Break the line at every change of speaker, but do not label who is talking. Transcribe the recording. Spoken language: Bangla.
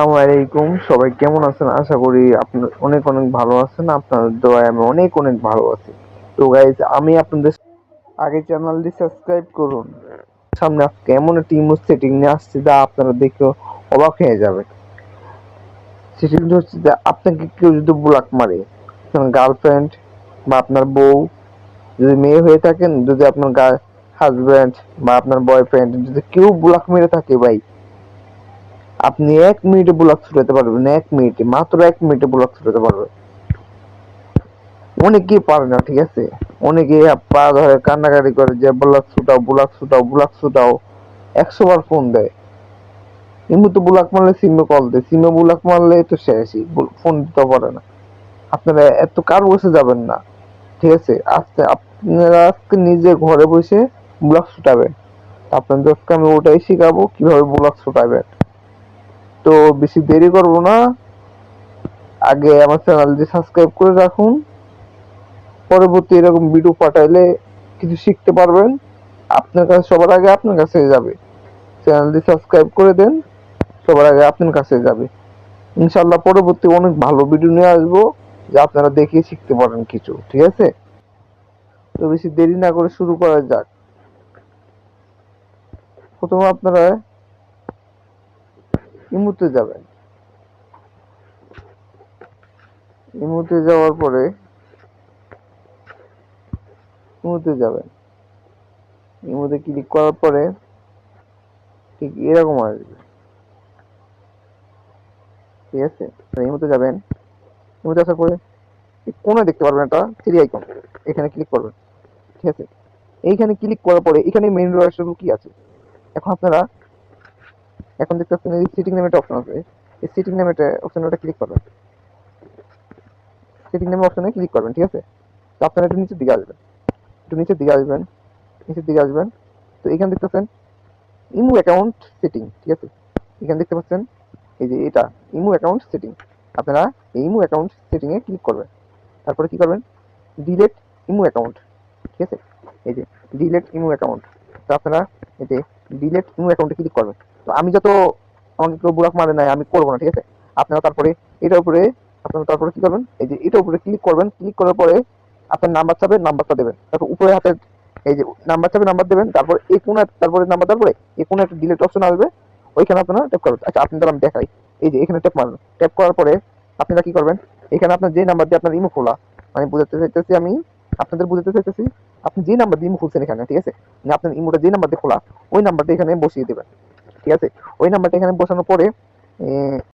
আসসালামু আলাইকুম, সবাই কেমন আছেন? আশা করি আপনারা অনেক অনেক ভালো আছেন। আপনাদের দোয়ায় আমি অনেক অনেক ভালো আছি। তো গাইজ, আমি আপনাদের আগে চ্যানেলটি সাবস্ক্রাইব করুন। সামনে আজকে এমন একটি ইমো সেটিং নিয়ে আসছে যা আপনারা দেখে অবাক হয়ে যাবেন। সেটিংটা হচ্ছে যে আপনাকে কেউ যদি ব্লক মারে, গার্লফ্রেন্ড বা আপনার বউ যদি মেয়ে হয়ে থাকেন, যদি আপনার হাজব্যান্ড বা আপনার বয়ফ্রেন্ড যদি কেউ ব্লক মেরে থাকে ভাই, আপনি 1 মিনিটে ব্লক ছুটাতে পারবেন। 1 মিনিটে, মাত্র 1 মিনিটে ব্লক ছুটাতে পারবেন। অনেকেই পারে না, ঠিক আছে। অনেকে পা ধরে কান্নাকাটি করে যে ব্লক ছুটাও, ব্লক ছুটাও, ব্লক ছুটাও। 100 বার ফোন দেয়, কিন্তু ব্লক মারলে সিমে কল দেয়, সিমে ব্লক মারলে তো শেষই, ফোন দিতে পারে না। আপনারা এত কার বসে যাবেন না, ঠিক আছে। আজকে আপনারা আজকে নিজে ঘরে বসে ব্লক ছুটাবেন। আপনাদেরকে আমি ওটাই শিখাবো কিভাবে ব্লক ছুটাবেন। তো বেশি দেরি করব না, আগে আমার চ্যানেলটি সাবস্ক্রাইব করে রাখুন। পরবর্তী এরকম ভিডিও পাঠাইলে কিছু শিখতে পারবেন। আপনার কাছে সবার আগে আপনার কাছে যাবে। চ্যানেলটি সাবস্ক্রাইব করে দেন, সবার আগে আপনার কাছে যাবে। ইনশাল্লাহ পরবর্তী অনেক ভালো ভিডিও নিয়ে আসবো, যা আপনারা দেখে শিখতে পারেন কিছু, ঠিক আছে। তো বেশি দেরি না করে শুরু করা যাক। প্রথমে আপনারা ইমুতে যাবেন। ইমুতে যাওয়ার পরে ইমুতে যাবেন। ইমুতে ক্লিক করার পরে ঠিক এরকম আসবে, ঠিক আছে। ইমুতে যাবেন। ইমুতে আসার পরে কোণে দেখতে পারবেন একটা থ্রি আইকন, এখানে ক্লিক করবেন, ঠিক আছে। এইখানে ক্লিক করার পরে এখানে মেইন রয়েছে কি আছে। এখন আপনারা এখন দেখতে পাচ্ছেন এই সিটিং নামে একটা অপশন আছে। এই সিটিং নামে একটা অপশন, ওটা ক্লিক করবেন। সেটিং নামে অপশনে ক্লিক করবেন, ঠিক আছে। তো আপনারা একটু নিচের দিকে আসবেন, একটু নিচের দিকে আসবেন, নিচের দিকে আসবেন। তো এখানে দেখতেছেন ইমো অ্যাকাউন্ট সেটিং, ঠিক আছে। এখানে দেখতে পাচ্ছেন এই যে এটা ইমো অ্যাকাউন্ট সেটিং। আপনারা এই ইমো অ্যাকাউন্ট সেটিং এ ক্লিক করবেন। তারপরে কি করবেন, ডিলেট ইমো অ্যাকাউন্ট, ঠিক আছে। এই যে ডিলেট ইমো অ্যাকাউন্ট। তো আপনারা এই যে ডিলেট ইমো অ্যাকাউন্টে ক্লিক করবেন। তো আমি যত আমাকে কেউ ব্লক মারে নাই, আমি করবো না, ঠিক আছে। আপনারা তারপরে এটার উপরে আপনারা তারপরে কি করবেন, এই যে এটার উপরে ক্লিক করবেন। ক্লিক করার পরে আপনার নাম্বার চাবে, নাম্বারটা দেবেন। তারপর উপরে হাতের এই যে নাম্বার চাবে, নাম্বার দেবেন। তারপর এই কোণে, তারপরে নাম্বার, তারপরে এই কোণে একটা ডিলেট অপশন আসবে, ওইখানে আপনারা ট্যাপ করবেন। আচ্ছা, আপনাদের আমি দেখাই। এই যে এখানে ট্যাপ মারবেন। ট্যাপ করার পরে আপনারা কি করবেন, এখানে আপনার যে নাম্বার দিয়ে আপনার ইমো খোলা, আমি বুঝাতে চাইতেছি, আমি আপনাদের বুঝাতে চাইতেছি, আপনি যে নাম্বার দিয়ে ইমো খুলছেন এখানে, ঠিক আছে, মানে আপনার ইমোটা যে নাম্বার দিয়ে খোলা, ওই নাম্বারটা এখানে বসিয়ে দেবেন, ঠিক আছে। ওই নাম্বারটা এখানে বসানোর পরে